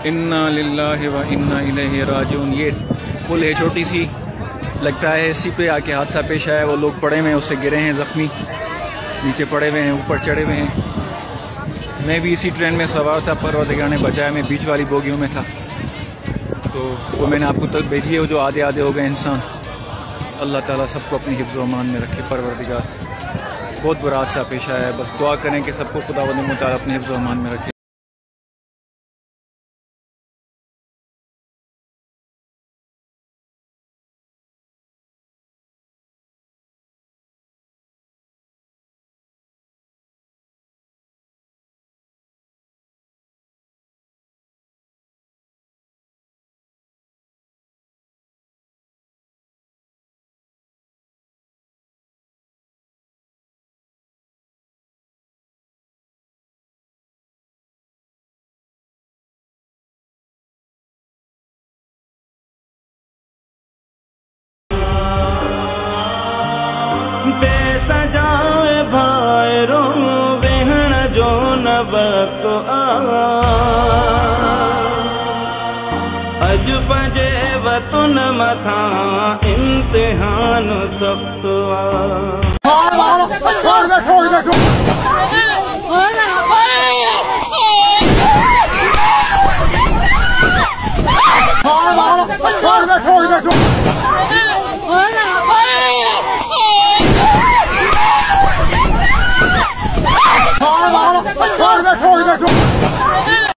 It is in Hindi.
इन्ना लिल्लाहि व इन्ना इलैहि राजिऊन। ये पुल है छोटी सी, लगता है इसी पे आके हादसा पेश आया। वो लोग पड़े हुए हैं, उससे गिरे हैं ज़ख्मी, नीचे पड़े हुए हैं, ऊपर चढ़े हुए हैं। मैं भी इसी ट्रेन में सवार था, परवरदिगार ने बचाया। मैं बीच वाली बोगियों में था, तो वो मैंने आपको तक भेजी है। वो जो आधे आधे हो गए इंसान, अल्लाह ताला सबको अपनी हिफ्ज़ व अमान में रखे। परवरदिगार, बहुत बुरा हादसा पेश आया है। बस दुआ करें कि सबको खुदावंद मुताला अपने हिफ्ज़ व अमान में रखे। बेसजाए भाईरो वेहण जो नबत अज पजे वतुन मथा इम्तिहान सख्त